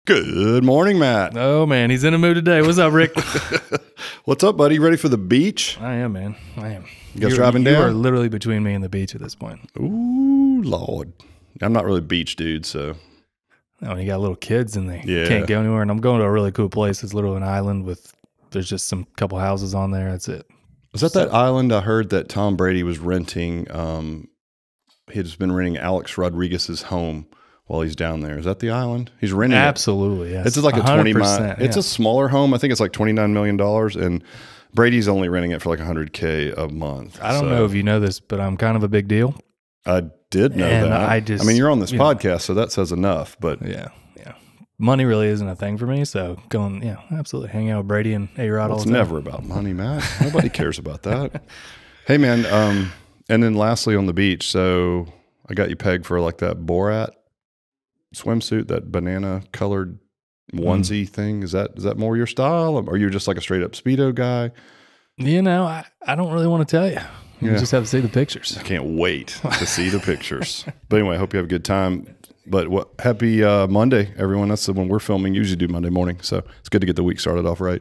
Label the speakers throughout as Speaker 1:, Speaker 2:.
Speaker 1: Good morning, Matt.
Speaker 2: Oh, man, he's in a mood today. What's up, Rick?
Speaker 1: What's up, buddy? Ready for the beach?
Speaker 2: I am, man. I am.
Speaker 1: You guys driving down?
Speaker 2: You are literally between me and the beach at this point.
Speaker 1: Ooh, Lord. I'm not really a beach dude, so.
Speaker 2: Oh, and you got little kids and they can't go anywhere. And I'm going to a really cool place. It's literally an island with, there's just some couple houses on there. That's it.
Speaker 1: Was that island I heard that Tom Brady was renting? He's been renting Alex Rodriguez's home while he's down there. Is that the island? He's renting
Speaker 2: Absolutely, yes.
Speaker 1: It's like a 20 mile. It's a smaller home. I think it's like $29 million. And Brady's only renting it for like $100K a month.
Speaker 2: I don't know if you know this, but I'm kind of a big deal.
Speaker 1: I did know that. I mean, you're on this podcast, so that says enough. But
Speaker 2: yeah. Money really isn't a thing for me. So going, absolutely. Hang out with Brady and A-Rod all the time.
Speaker 1: It's never about money, Matt. Nobody cares about that. Hey, man. And then lastly on the beach. So I got you pegged for like that Borat swimsuit, that banana colored onesie thing. Is that more your style? Or are you just like a straight up Speedo guy?
Speaker 2: I don't really want to tell you. You just have to see the pictures.
Speaker 1: I can't wait to see the pictures. But anyway, I hope you have a good time. But happy Monday, everyone. That's when we're filming. Usually do Monday morning. So it's good to get the week started off right.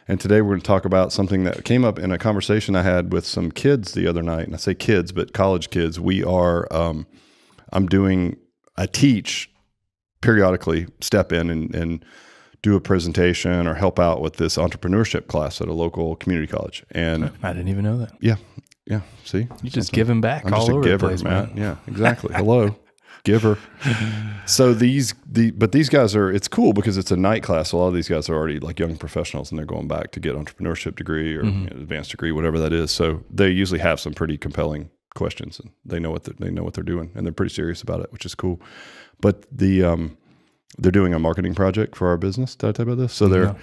Speaker 1: And today we're going to talk about something that came up in a conversation I had with some kids the other night. And I say kids, but college kids. We are, I teach periodically, step in and do a presentation or help out with this entrepreneurship class at a local community college. And
Speaker 2: I didn't even know that.
Speaker 1: Yeah. See,
Speaker 2: you just giving back.
Speaker 1: I'm
Speaker 2: all
Speaker 1: just
Speaker 2: over
Speaker 1: a giver,
Speaker 2: the place,
Speaker 1: Matt. Yeah, exactly. Hello, giver. So these guys are. It's cool because it's a night class. A lot of these guys are already like young professionals, and they're going back to get entrepreneurship degree or advanced degree, whatever that is. So they usually have some pretty compelling questions, and they know what they're doing, and they're pretty serious about it, which is cool. But they're doing a marketing project for our business. Did I tell you about this? So they're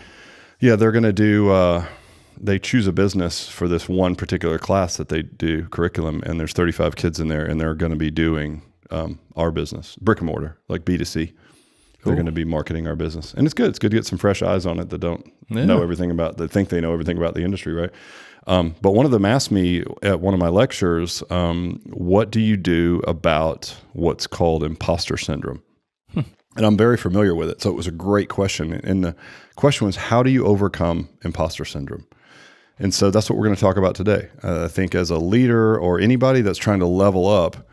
Speaker 1: going to do. They choose a business for this one particular class that they do curriculum, and there's 35 kids in there, and they're going to be doing our business, brick and mortar, like B2C. Cool. They're going to be marketing our business, and it's good. It's good to get some fresh eyes on it that don't know everything that think they know everything about the industry, right? But one of them asked me at one of my lectures, what do you do about what's called imposter syndrome? And I'm very familiar with it. So it was a great question. And the question was, how do you overcome imposter syndrome? And so that's what we're going to talk about today. I think as a leader or anybody that's trying to level up,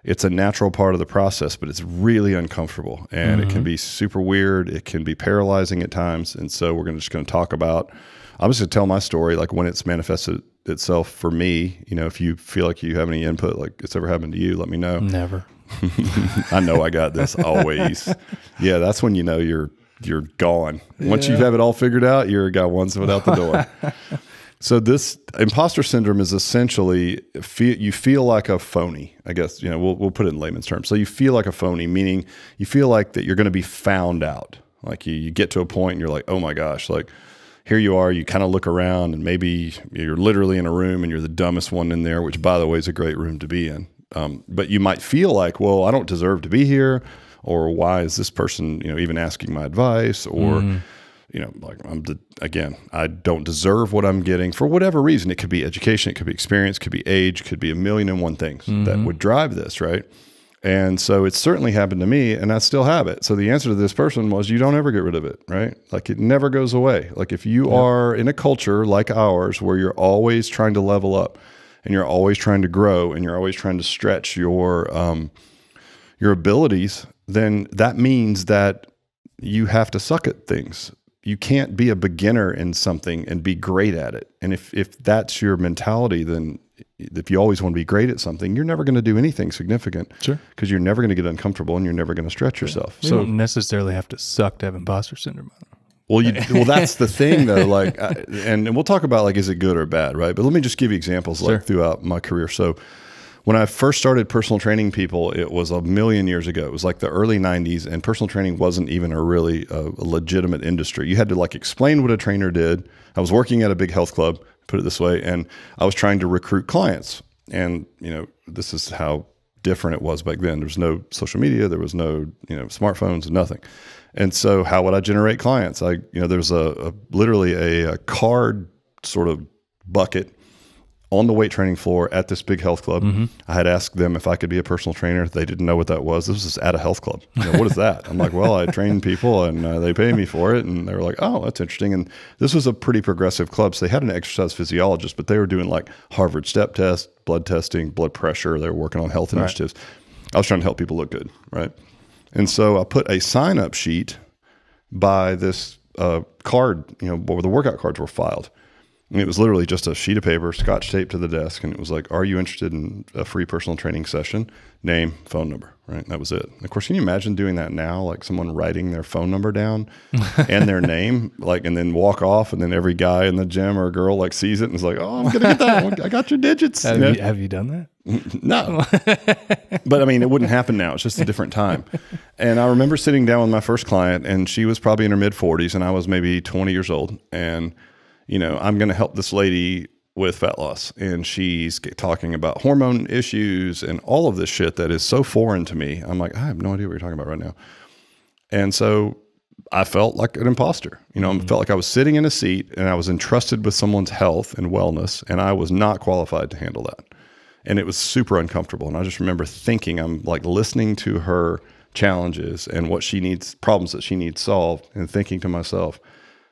Speaker 1: it's a natural part of the process, but it's really uncomfortable. And it can be super weird. It can be paralyzing at times. And so we're just going to talk about, I'm just going to tell my story, like when it's manifested itself for me. If you feel like you have any input, like it's ever happened to you, let me know.
Speaker 2: Never.
Speaker 1: I know I got this always. Yeah, that's when you know you're gone. Once you have it all figured out, you're a guy one foot out the door. So this imposter syndrome is essentially you feel like a phony. I guess we'll put it in layman's terms. So you feel like a phony, meaning you feel like that you're going to be found out. Like you get to a point and you're like, oh my gosh, like here you are. You kind of look around and maybe you're literally in a room and you're the dumbest one in there, which by the way is a great room to be in. But you might feel like, well, I don't deserve to be here, or why is this person, even asking my advice, or, like I don't deserve what I'm getting for whatever reason. It could be education, it could be experience, it could be age, it could be a million and one things that would drive this, right? And so it's certainly happened to me, and I still have it. So the answer to this person was, you don't ever get rid of it, right? Like it never goes away. Like if you are in a culture like ours, where you're always trying to level up, and you're always trying to grow, and you're always trying to stretch your abilities, then that means that you have to suck at things. You can't be a beginner in something and be great at it. And if that's your mentality, then if you always want to be great at something, you're never going to do anything significant. Sure. Because you're never going to get uncomfortable, and you're never going to stretch yourself.
Speaker 2: You don't necessarily have to suck to have imposter syndrome.
Speaker 1: Well, that's the thing though. Like, and we'll talk about like, is it good or bad, right? But let me just give you examples like throughout my career. So when I first started personal training people, it was a million years ago. It was like the early 90s, and personal training wasn't even a legitimate industry. You had to like explain what a trainer did. I was working at a big health club, put it this way, and I was trying to recruit clients. And this is how different it was back then. There was no social media, there was no smartphones, nothing. And so how would I generate clients? There was literally a card sort of bucket on the weight training floor at this big health club. I had asked them if I could be a personal trainer. They didn't know what that was. This was at a health club. What is that? I'm like, well, I train people and they pay me for it. And they were like, oh, that's interesting. And this was a pretty progressive club. So they had an exercise physiologist, but they were doing like Harvard step test, blood testing, blood pressure. They were working on health initiatives. I was trying to help people look good, right? And so I put a sign-up sheet by this card, where the workout cards were filed. And it was literally just a sheet of paper, scotch taped to the desk. And it was like, are you interested in a free personal training session? Name, phone number, right? And that was it. And of course, can you imagine doing that now? Like someone writing their phone number down and their name, and then walk off. And then every guy in the gym or girl sees it and is like, oh, I'm going to get that one. I got your digits.
Speaker 2: Have you done that?
Speaker 1: No. But I mean, it wouldn't happen now. It's just a different time. And I remember sitting down with my first client, and she was probably in her mid 40s and I was maybe 20 years old. And I'm going to help this lady with fat loss. And she's talking about hormone issues and all of this shit that is so foreign to me. I'm like, I have no idea what you're talking about right now. And so I felt like an imposter. I felt like I was sitting in a seat and I was entrusted with someone's health and wellness, and I was not qualified to handle that. And it was super uncomfortable. And I just remember thinking, I'm like listening to her challenges and what she needs, problems that she needs solved, and thinking to myself,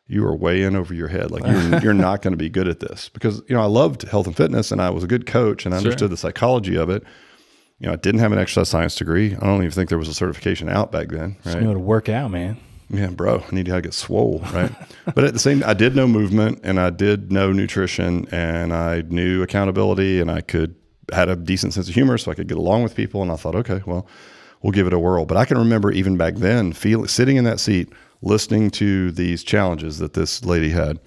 Speaker 1: you are way in over your head. Like you're not going to be good at this, because, I loved health and fitness and I was a good coach and I understood the psychology of it. I didn't have an exercise science degree. I don't even think there was a certification out back then. Right?
Speaker 2: You know how to work out, man.
Speaker 1: Yeah, bro, I need to get swole, right? But at the same, I did know movement and I did know nutrition and I knew accountability, and I had a decent sense of humor so I could get along with people. And I thought, okay, well, we'll give it a whirl. But I can remember even back then sitting in that seat, listening to these challenges that this lady had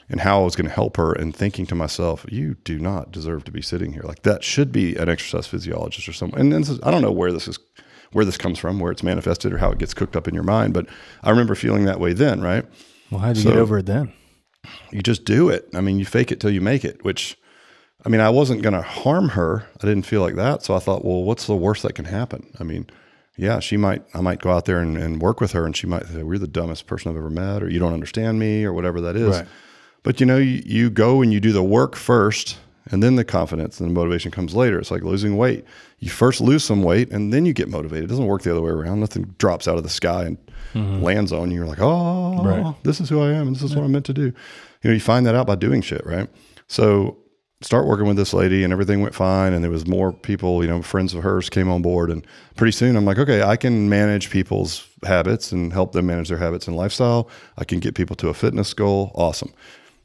Speaker 1: and how I was going to help her, and thinking to myself, you do not deserve to be sitting here. Like, that should be an exercise physiologist or someone. And then I don't know where this comes from, where it's manifested or how it gets cooked up in your mind. But I remember feeling that way then, right?
Speaker 2: Well, how'd you get over it then?
Speaker 1: You just do it. I mean, you fake it till you make it, which, I mean, I wasn't going to harm her. I didn't feel like that. So I thought, well, what's the worst that can happen? I mean, yeah, I might go out there and work with her, and she might say, we're the dumbest person I've ever met, or you don't understand me, or whatever that is. Right. But you go and you do the work first, and then the confidence and the motivation comes later. It's like losing weight. You first lose some weight and then you get motivated. It doesn't work the other way around. Nothing drops out of the sky and lands on you. You're like, oh, this is who I am, and this is what I'm meant to do. You find that out by doing shit, right? So start working with this lady, and everything went fine. And there was more people, friends of hers came on board. And pretty soon I'm like, okay, I can manage people's habits and help them manage their habits and lifestyle. I can get people to a fitness goal. Awesome.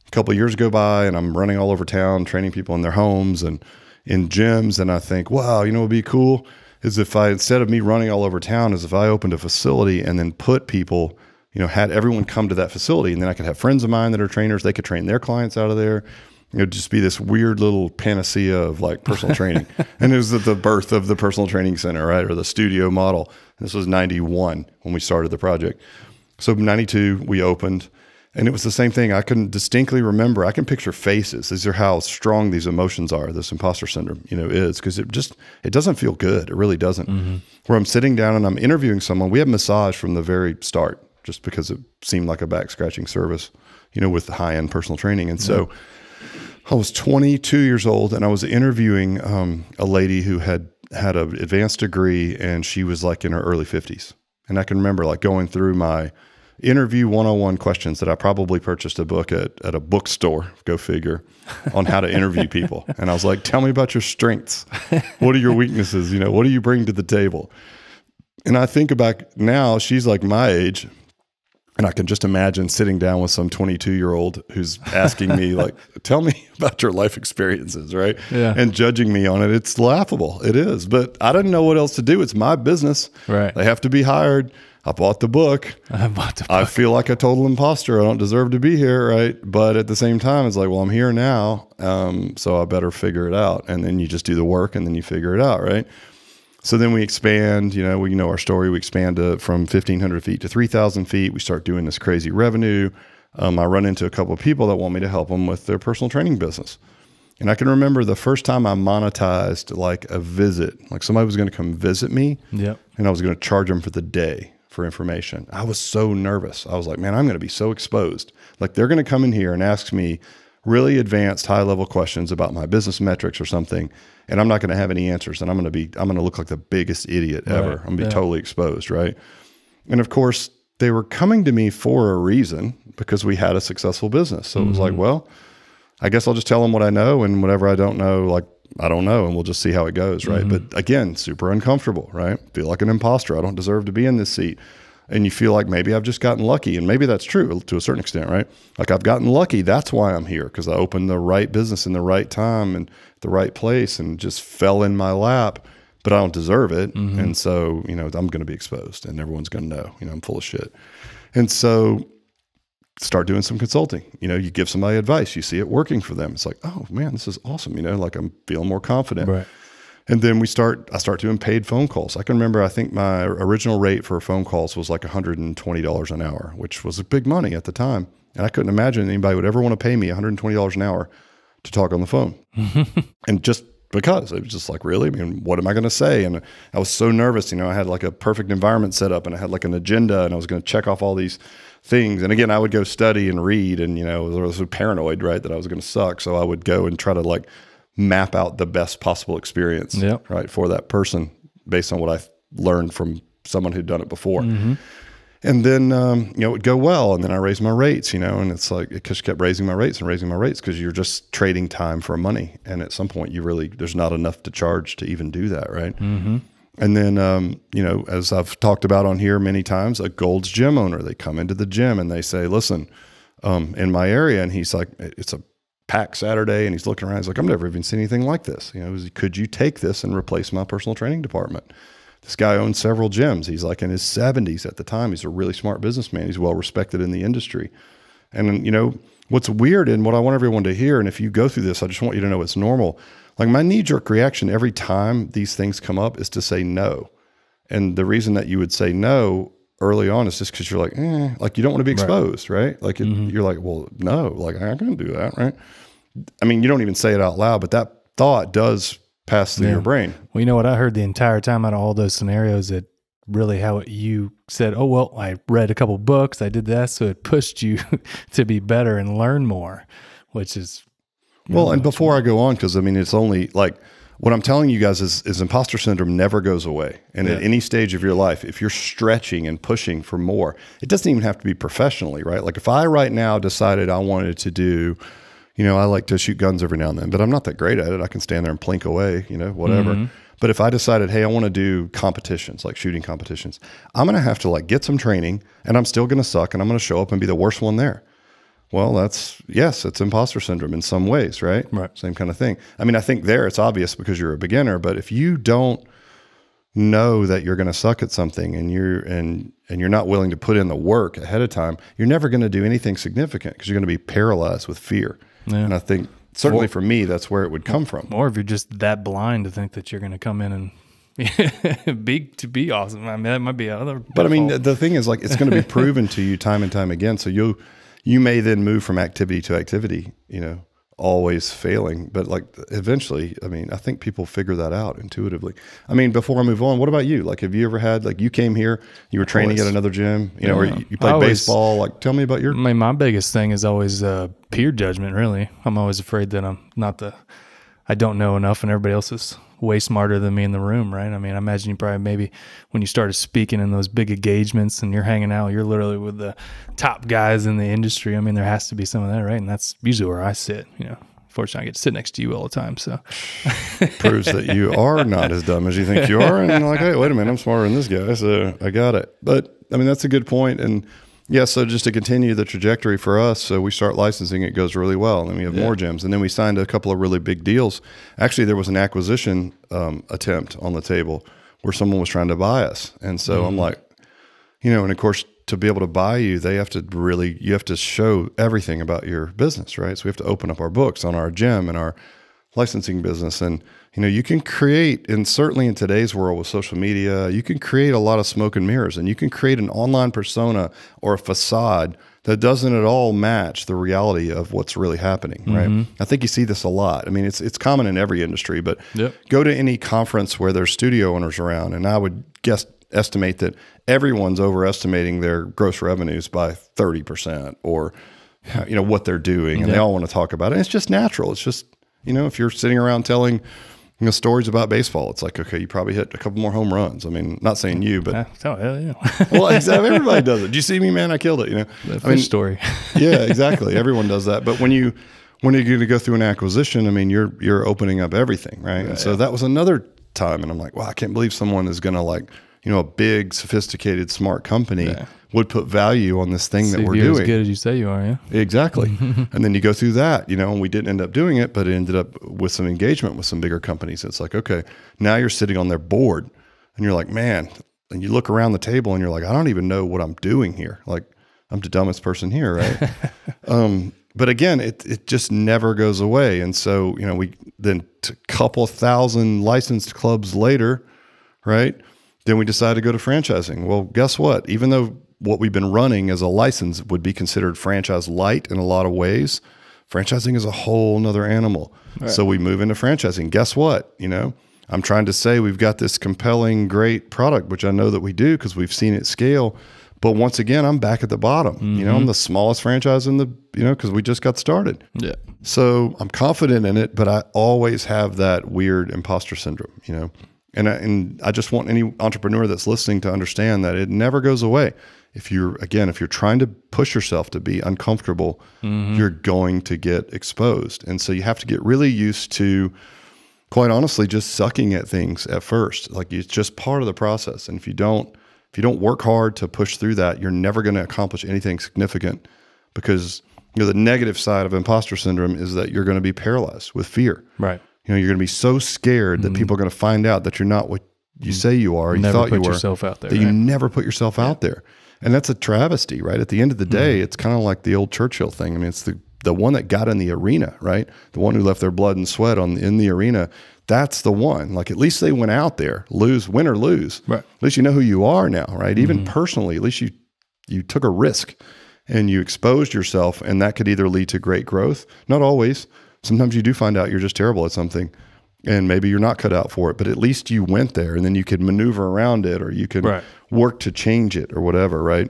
Speaker 1: A couple of years go by and I'm running all over town, training people in their homes and in gyms. And I think, wow, what would be cool is if instead of me running all over town, is if I opened a facility and then put people, had everyone come to that facility, and then I could have friends of mine that are trainers. They could train their clients out of there. It would just be this weird little panacea of like personal training. And it was the birth of the personal training center, right? Or the studio model. This was 91 when we started the project. So 92, we opened, and it was the same thing. I can distinctly remember, I can picture faces. These are how strong these emotions are, this imposter syndrome, is, because it doesn't feel good. It really doesn't. Where I'm sitting down and I'm interviewing someone. We had massage from the very start, just because it seemed like a back scratching service, with high-end personal training. And so I was 22 years old, and I was interviewing a lady who had an advanced degree, and she was like in her early 50s. And I can remember like going through my interview 101 questions that I probably purchased a book at a bookstore, go figure, on how to interview people. And I was like, tell me about your strengths. What are your weaknesses? What do you bring to the table? And I think back now, she's like my age. And I can just imagine sitting down with some 22-year-old who's asking me, like, tell me about your life experiences, right? Yeah. And judging me on it. It's laughable. It is. But I didn't know what else to do. It's my business. Right. They have to be hired. I bought the book. I feel like a total imposter. I don't deserve to be here, right? But at the same time, it's like, well, I'm here now, so I better figure it out. And then you just do the work, and then you figure it out, right? So then we expand, we know our story. We expand from 1,500 feet to 3,000 feet. We start doing this crazy revenue. I run into a couple of people that want me to help them with their personal training business. And I can remember the first time I monetized like a visit, like somebody was going to come visit me, and I was going to charge them for the day for information. I was so nervous. I was like, man, I'm going to be so exposed. Like, they're going to come in here and ask me really advanced high level questions about my business metrics or something, and I'm not going to have any answers, and I'm going to look like the biggest idiot ever.
Speaker 2: Right.
Speaker 1: I'm going to be totally exposed, right? And of course, they were coming to me for a reason, because we had a successful business. So it was like, well, I guess I'll just tell them what I know, and whatever I don't know, like, I don't know, and we'll just see how it goes, right? But again, super uncomfortable, right? Feel like an imposter. I don't deserve to be in this seat. And you feel like maybe I've just gotten lucky, and maybe that's true to a certain extent, right? Like, I've gotten lucky. That's why I'm here, because I opened the right business in the right time and the right place, and just fell in my lap, but I don't deserve it. And so, I'm going to be exposed, and everyone's going to know, I'm full of shit. And so start doing some consulting. You give somebody advice, you see it working for them. It's like, oh man, this is awesome. Like, I'm feeling more confident.
Speaker 2: Right.
Speaker 1: And then I start doing paid phone calls. I can remember, I think my original rate for phone calls was like $120 an hour, which was big money at the time. And I couldn't imagine anybody would ever want to pay me $120 an hour to talk on the phone. And just because it was just like, really? I mean, what am I going to say? And I was so nervous. I had like a perfect environment set up, and I had like an agenda, and I was going to check off all these things. And again, I would go study and read, and, I was so paranoid, right, that I was going to suck. So I would go and try to like map out the best possible experience, right, for that person based on what I learned from someone who'd done it before. And then, it would go well. And then I raised my rates, and it's like, it just kept raising my rates because you're just trading time for money. And at some point there's not enough to charge to even do that. Right. And then, as I've talked about on here many times, a Gold's Gym owner, they come into the gym and they say, listen, in my area, and he's like, it's a packed Saturday, and he's looking around, he's like, I've never even seen anything like this. Could you take this and replace my personal training department? This guy owns several gyms. He's like in his 70s at the time. He's a really smart businessman. He's well respected in the industry. And what's weird, and what I want everyone to hear, and if you go through this, I just want you to know it's normal. Like, my knee-jerk reaction every time these things come up is to say no. And the reason that you would say no early on is just because you're like, like, you don't want to be exposed, right? Like, you're like, well, no, like, I can't do that, right? I mean, you don't even say it out loud, but that thought does pass through your brain.
Speaker 2: Well, what I heard the entire time out of all those scenarios, that really you said, oh, well, I read a couple books, I did that, so it pushed you to be better and learn more, which is...
Speaker 1: Well, and before I go on, because, I mean, it's only like... What I'm telling you guys is imposter syndrome never goes away. And at any stage of your life, if you're stretching and pushing for more, it doesn't even have to be professionally, right? Like, if I right now decided I wanted to do, I like to shoot guns every now and then, but I'm not that great at it. I can stand there and plink away, whatever. But if I decided, hey, I want to do competitions, like shooting competitions, I'm going to have to like get some training, and I'm still going to suck, and I'm going to show up and be the worst one there. Well, it's imposter syndrome in some ways, right? Right. Same kind of thing. I mean, I think there it's obvious because you're a beginner, but if you don't know that you're going to suck at something, and you're not willing to put in the work ahead of time, you're never going to do anything significant, because you're going to be paralyzed with fear. Yeah. And I think certainly for me, that's where it would come from.
Speaker 2: Or if you're just that blind to think that you're going to come in and be awesome. I mean, that might be other.
Speaker 1: But I mean, the thing is, like, it's going to be proven to you time and time again. So you may then move from activity to activity, always failing. But like, eventually, I mean, I think people figure that out intuitively. I mean, before I move on, what about you? Like, have you ever had, like, you came here, you were training at another gym, or you played baseball? Like, tell me about your...
Speaker 2: I mean, my biggest thing is always peer judgment, really. I'm always afraid that I don't know enough, and everybody else is way smarter than me in the room, right? I mean, I imagine you probably maybe when you started speaking in those big engagements and you're hanging out, you're literally with the top guys in the industry. I mean, there has to be some of that, right? And that's usually where I sit, Fortunately, I get to sit next to you all the time, so.
Speaker 1: Proves that you are not as dumb as you think you are. And you're like, hey, wait a minute, I'm smarter than this guy, so I got it. But, I mean, that's a good point. And yeah, so just to continue the trajectory for us, so we start licensing, it goes really well, and then we have more gyms, and then we signed a couple of really big deals. Actually, there was an acquisition attempt on the table where someone was trying to buy us, and so I'm like, and of course, to be able to buy you, you have to show everything about your business, right? So we have to open up our books on our gym and our licensing business, and you can create, and certainly in today's world with social media, you can create a lot of smoke and mirrors, and you can create an online persona or a facade that doesn't at all match the reality of what's really happening, right? I think you see this a lot. I mean, it's common in every industry, but go to any conference where there's studio owners around, and I would estimate that everyone's overestimating their gross revenues by 30% or what they're doing, and they all want to talk about it. And it's just natural. It's just, if you're sitting around telling, stories about baseball, it's like, okay, you probably hit a couple more home runs. I mean, not saying you, but
Speaker 2: oh, hell yeah.
Speaker 1: well, exactly. Everybody does it. Did you see me, man? I killed it.
Speaker 2: Fish story.
Speaker 1: Yeah, exactly. Everyone does that. But when you're going to go through an acquisition, I mean, you're opening up everything, right? And so that was another time, and I'm like, wow, I can't believe someone is going to a big, sophisticated, smart company would put value on this thing that we're doing.
Speaker 2: As good as you say you are, yeah.
Speaker 1: Exactly. And then you go through that, and we didn't end up doing it, but it ended up with some engagement with some bigger companies. It's like, okay, now you're sitting on their board and you're like, man, and you look around the table and you're like, I don't even know what I'm doing here. Like, I'm the dumbest person here, right? But again, it just never goes away. And so, we then a couple thousand licensed clubs later, right? Then we decided to go to franchising. Well, guess what? Even though what we've been running as a license would be considered franchise light in a lot of ways, franchising is a whole nother animal. Right. So we move into franchising. Guess what? I'm trying to say we've got this compelling, great product, which I know that we do because we've seen it scale. But once again, I'm back at the bottom. I'm the smallest franchise in the, because we just got started. Yeah. So I'm confident in it, but I always have that weird imposter syndrome, And I just want any entrepreneur that's listening to understand that it never goes away. If you're trying to push yourself to be uncomfortable, you're going to get exposed. And so you have to get really used to, quite honestly, just sucking at things at first. Like, it's just part of the process. And if you don't work hard to push through that, you're never going to accomplish anything significant, because the negative side of imposter syndrome is that you're going to be paralyzed with fear. Right. You're going to be so scared that people are going to find out that you're not what you say you are. You thought you were.
Speaker 2: Yourself out there,
Speaker 1: that you never put yourself out there. And that's a travesty, right? At the end of the day, it's kind of like the old Churchill thing. I mean, it's the one that got in the arena, right? The one who left their blood and sweat in the arena. That's the one. Like, at least they went out there, win or lose. Right. At least you know who you are now, right? Even personally, at least you took a risk and you exposed yourself, and that could either lead to great growth. Not always. Sometimes you do find out you're just terrible at something, and maybe you're not cut out for it, but at least you went there, and then you could maneuver around it, or you could work to change it, or whatever, right?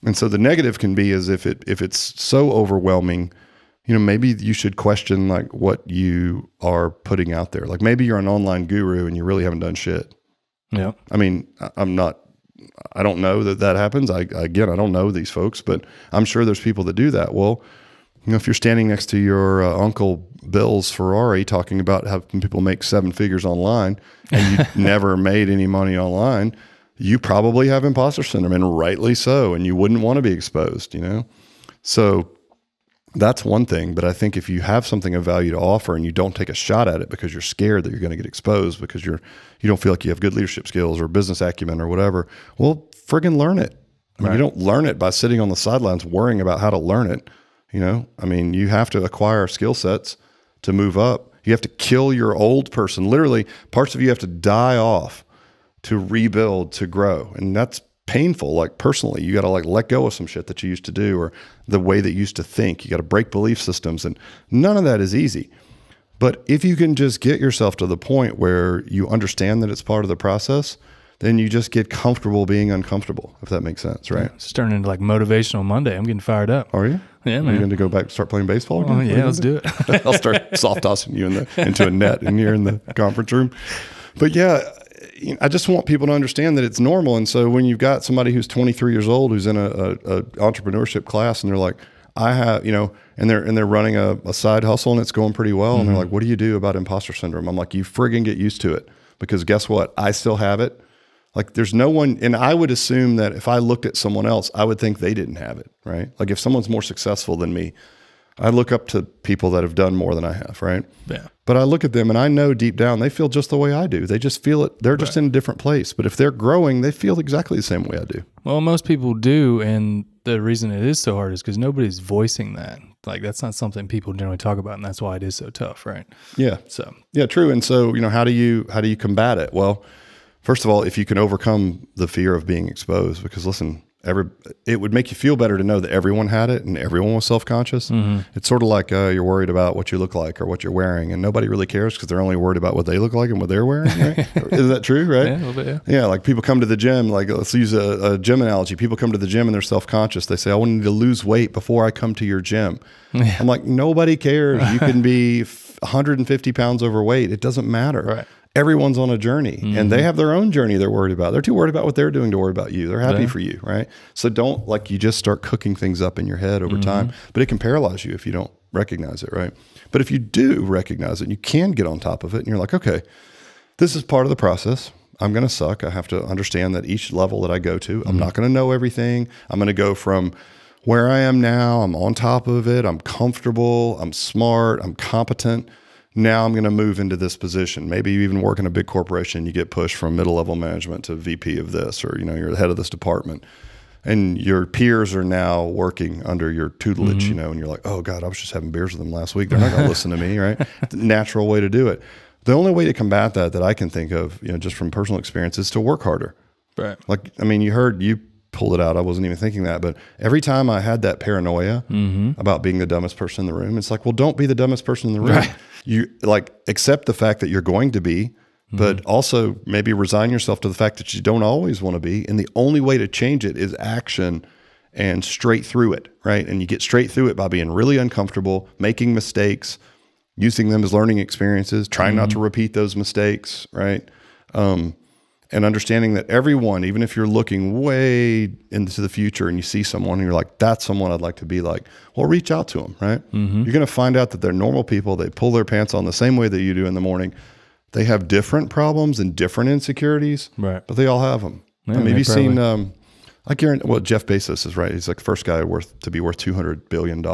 Speaker 1: And so the negative can be is if it's so overwhelming, maybe you should question like what you are putting out there. Like, maybe you're an online guru and you really haven't done shit. Yeah. I mean, I don't know that happens. I don't know these folks, but I'm sure there's people that do that. Well, if you're standing next to your Uncle Bill's Ferrari talking about how people make 7 figures online and you never made any money online, you probably have imposter syndrome, and rightly so, and you wouldn't want to be exposed, So that's one thing. But I think if you have something of value to offer and you don't take a shot at it because you're scared that you're going to get exposed because you don't feel like you have good leadership skills or business acumen or whatever, well, friggin' learn it. I mean, you don't learn it by sitting on the sidelines worrying about how to learn it. I mean, you have to acquire skill sets to move up. You have to kill your old person. Literally, parts of you have to die off to rebuild, to grow. And that's painful. Like, personally, you got to let go of some shit that you used to do, or the way that you used to think. You got to break belief systems, and none of that is easy. But if you can just get yourself to the point where you understand that it's part of the process, then you just get comfortable being uncomfortable, if that makes sense, right?
Speaker 2: It's turning into like Motivational Monday. I'm getting fired up.
Speaker 1: Are you?
Speaker 2: Yeah, man.
Speaker 1: Are you going to go back, start playing baseball again?
Speaker 2: Oh, yeah, let's do it.
Speaker 1: I'll start soft tossing you into a net in here in the conference room. But yeah, I just want people to understand that it's normal. And so when you've got somebody who's 23 years old, who's in a entrepreneurship class, and they're like, I have, and they're running a side hustle and it's going pretty well. And they're like, what do you do about imposter syndrome? I'm like, you friggin' get used to it, because guess what? I still have it. Like, there's no one, and I would assume that if I looked at someone else, I would think they didn't have it, right? Like, if someone's more successful than me, I look up to people that have done more than I have, right? Yeah. But I look at them and I know deep down they feel just the way I do. They just feel it. They're just in a different place. But if they're growing, they feel exactly the same way I do.
Speaker 2: Well, most people do, and the reason it is so hard is because nobody's voicing that. Like, that's not something people generally talk about, and that's why it is so tough, right?
Speaker 1: Yeah. So yeah, true. And so, how do you combat it? Well, first of all, if you can overcome the fear of being exposed, because listen, it would make you feel better to know that everyone had it and everyone was self-conscious. It's sort of like you're worried about what you look like or what you're wearing, and nobody really cares because they're only worried about what they look like and what they're wearing. Right? Is that true? Right?
Speaker 2: Yeah, a little bit.
Speaker 1: Yeah. Like people come to the gym. Like let's use a gym analogy. People come to the gym and they're self-conscious. They say, "I want to lose weight before I come to your gym." Yeah. I'm like, nobody cares. You can be 150 pounds overweight. It doesn't matter. Right. Everyone's on a journey and they have their own journey they're worried about. They're too worried about what they're doing to worry about you. They're happy for you, right? So don't you just start cooking things up in your head over time, but it can paralyze you if you don't recognize it, right? But if you do recognize it, and you can get on top of it and you're like, okay, this is part of the process. I'm going to suck. I have to understand that each level that I go to, I'm not going to know everything. I'm going to go from where I am now. I'm on top of it. I'm comfortable. I'm smart. I'm competent. Now I'm going to move into this position. Maybe you even work in a big corporation. You get pushed from middle level management to VP of this, or you're the head of this department, and your peers are now working under your tutelage. And you're like, oh God, I was just having beers with them last week. They're not going to listen to me, right? It's a natural way to do it. The only way to combat that I can think of, just from personal experience, is to work harder. Right. You pulled it out. I wasn't even thinking that, but every time I had that paranoia about being the dumbest person in the room, it's like, well, don't be the dumbest person in the room. Right. You accept the fact that you're going to be, but also maybe resign yourself to the fact that you don't always want to be. And the only way to change it is action and straight through it. Right. And you get straight through it by being really uncomfortable, making mistakes, using them as learning experiences, trying not to repeat those mistakes. Right. And understanding that everyone, even if you're looking way into the future and you see someone and you're like, that's someone I'd like to be like, well, reach out to them, right? You're going to find out that they're normal people. They pull their pants on the same way that you do in the morning. They have different problems and different insecurities, right? But they all have them. Yeah, have you seen, I guarantee, well, Jeff Bezos is right. He's like the first guy to be worth $200 billion.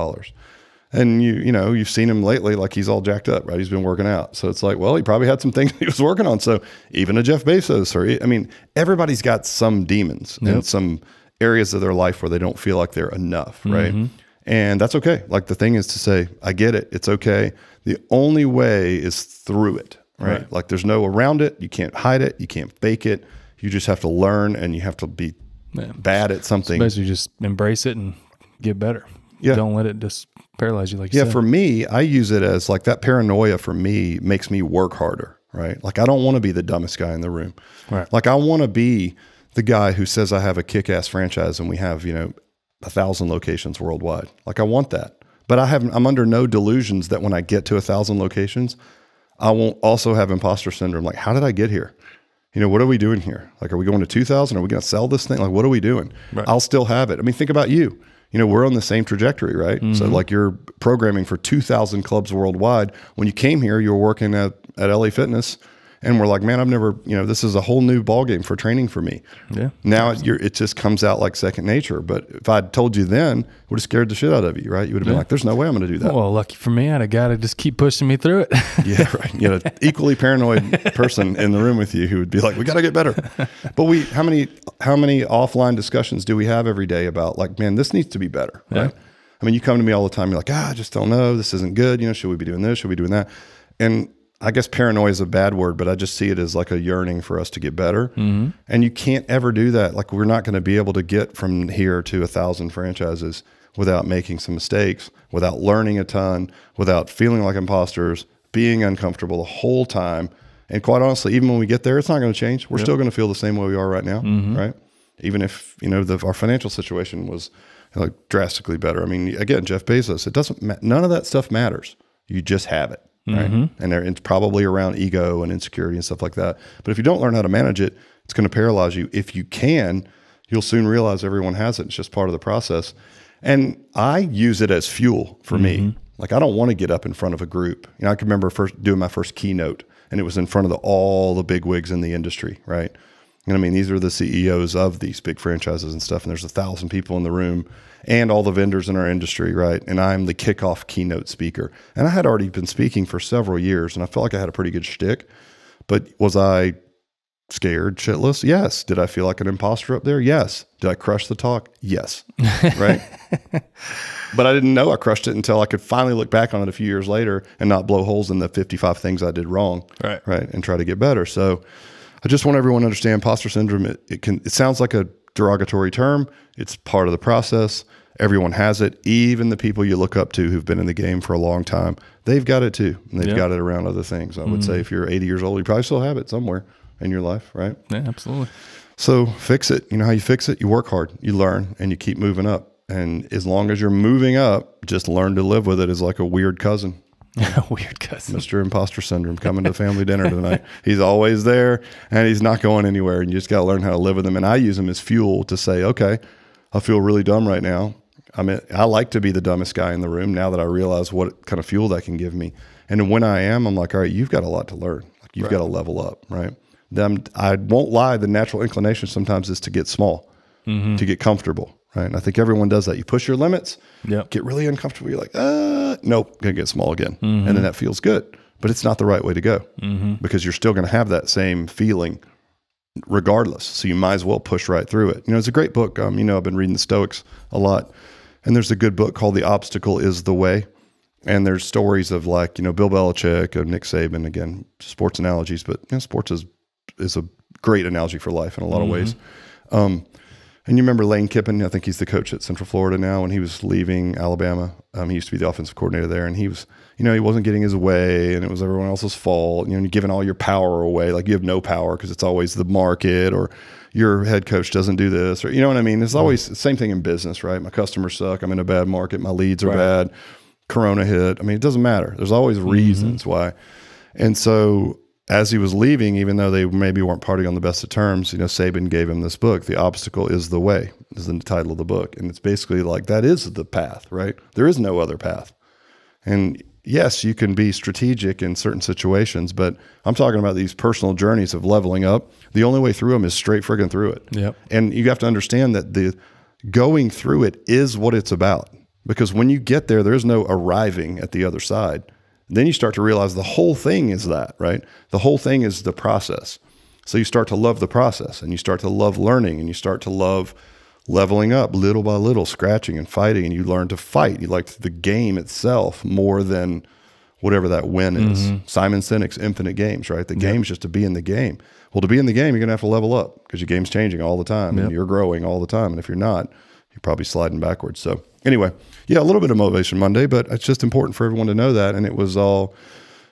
Speaker 1: And you've seen him lately, like he's all jacked up, right? He's been working out. So it's like, well, he probably had some things he was working on. So even a Jeff Bezos, everybody's got some demons in some areas of their life where they don't feel like they're enough, right? And that's okay. Like the thing is to say, I get it. It's okay. The only way is through it, right? Like there's no around it. You can't hide it. You can't fake it. You just have to learn and you have to be bad at something.
Speaker 2: So basically just embrace it and get better. Yeah. Don't let it just paralyze you like you said.
Speaker 1: For me, I use it as like that paranoia for me makes me work harder, right? Like I don't want to be the dumbest guy in the room. Right. Like I want to be the guy who says I have a kick-ass franchise and we have, 1,000 locations worldwide. Like I want that. But I'm under no delusions that when I get to 1,000 locations, I won't also have imposter syndrome. Like, how did I get here? What are we doing here? Like, are we going to 2,000? Are we going to sell this thing? Like, what are we doing? Right. I'll still have it. Think about you. We're on the same trajectory, right? So like you're programming for 2,000 clubs worldwide. When you came here, you were working at LA Fitness and we're like, man, I've never, this is a whole new ballgame for training for me. Yeah. Now it just comes out like second nature. But if I'd told you then, it would have scared the shit out of you, right? You would have been like, there's no way I'm going to do that.
Speaker 2: Well, lucky for me, I had a guy to just keep pushing me through it.
Speaker 1: Yeah, right. An equally paranoid person in the room with you who would be like, we got to get better. But how many offline discussions do we have every day about like, man, this needs to be better, right? You come to me all the time. You're like, I just don't know. This isn't good. Should we be doing this? Should we be doing that? And I guess paranoia is a bad word, but I just see it as like a yearning for us to get better. And you can't ever do that. Like we're not going to be able to get from here to 1,000 franchises without making some mistakes, without learning a ton, without feeling like imposters, being uncomfortable the whole time. And quite honestly, even when we get there, it's not going to change. We're still going to feel the same way we are right now, right? Even if, our financial situation was like drastically better. Again, Jeff Bezos, it doesn't, none of that stuff matters. You just have it. Right. And it's probably around ego and insecurity and stuff like that. But if you don't learn how to manage it, it's going to paralyze you. If you can, you'll soon realize everyone has it. It's just part of the process. And I use it as fuel for me. Like I don't want to get up in front of a group. I can remember doing my first keynote and it was in front of all the big wigs in the industry. Right. And these are the CEOs of these big franchises and stuff. And there's 1,000 people in the room and all the vendors in our industry, right? And I'm the kickoff keynote speaker. And I had already been speaking for several years and I felt like I had a pretty good shtick. But was I scared shitless? Yes. Did I feel like an imposter up there? Yes. Did I crush the talk? Yes. Right? But I didn't know I crushed it until I could finally look back on it a few years later and not blow holes in the 55 things I did wrong. Right. And try to get better. So I just want everyone to understand imposter syndrome. It sounds like a derogatory term. It's part of the process. Everyone has it. Even the people you look up to who've been in the game for a long time, they've got it too. And they've got it around other things. I would say if you're 80 years old, you probably still have it somewhere in your life, right?
Speaker 2: Yeah, absolutely.
Speaker 1: So fix it. You know how you fix it? You work hard, you learn, and you keep moving up. And as long as you're moving up, just learn to live with it as like a weird cousin.
Speaker 2: Weird cousin.
Speaker 1: Mr. Imposter Syndrome coming to family dinner tonight. He's always there and he's not going anywhere. And you just got to learn how to live with him. And I use him as fuel to say, okay, I feel really dumb right now. I like to be the dumbest guy in the room now that I realize what kind of fuel that can give me. And when I am, I'm like, all right, you've got a lot to learn. Like you've got to level up, right? I won't lie. The natural inclination sometimes is to get small, to get comfortable. Right. And I think everyone does that. You push your limits, get really uncomfortable. You're like, nope, gonna get small again. And then that feels good, but it's not the right way to go because you're still going to have that same feeling regardless. So you might as well push right through it. You know, it's a great book. I've been reading the Stoics a lot, and there's a good book called The Obstacle is the Way. And there's stories of like, Bill Belichick and Nick Saban, again, sports analogies, but sports is a great analogy for life in a lot of ways. And you remember Lane Kiffin, I think he's the coach at Central Florida now, when he was leaving Alabama. He used to be the offensive coordinator there, and he was, he wasn't getting his way, and it was everyone else's fault. You're giving all your power away. Like you have no power because it's always the market, or your head coach doesn't do this, or you know what I mean? It's always the same thing in business, right? My customers suck. I'm in a bad market. My leads are bad. Corona hit. It doesn't matter. There's always reasons why. And so as he was leaving, even though they maybe weren't partying on the best of terms, Saban gave him this book, The Obstacle is the Way, is the title of the book. And it's basically like, that is the path, right? There is no other path. And yes, you can be strategic in certain situations, but I'm talking about these personal journeys of leveling up. The only way through them is straight friggin' through it. Yep. And you have to understand that the going through it is what it's about. Because when you get there, there's no arriving at the other side. Then you start to realize the whole thing is that, right? The whole thing is the process. So you start to love the process, and you start to love learning, and you start to love leveling up little by little, scratching and fighting, and you learn to fight. You like the game itself more than whatever that win is. Simon Sinek's Infinite Games, right? The game's just to be in the game. Well, to be in the game, you're going to have to level up because your game's changing all the time, and you're growing all the time. And if you're not, you're probably sliding backwards. So anyway, a little bit of Motivation Monday, but it's just important for everyone to know that. And it was all,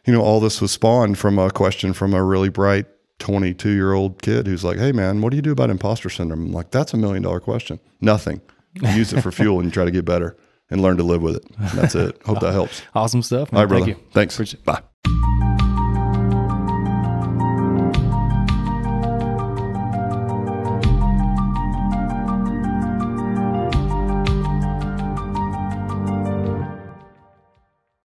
Speaker 1: all this was spawned from a question from a really bright 22-year-old kid who's like, hey man, what do you do about imposter syndrome? I'm like, that's $1 million question. Nothing. You use it for fuel and you try to get better and learn to live with it. And that's it. Hope that helps.
Speaker 2: Awesome stuff, man.
Speaker 1: All right, brother.
Speaker 2: Thank you.
Speaker 1: Thanks.
Speaker 2: Appreciate it.
Speaker 1: Bye.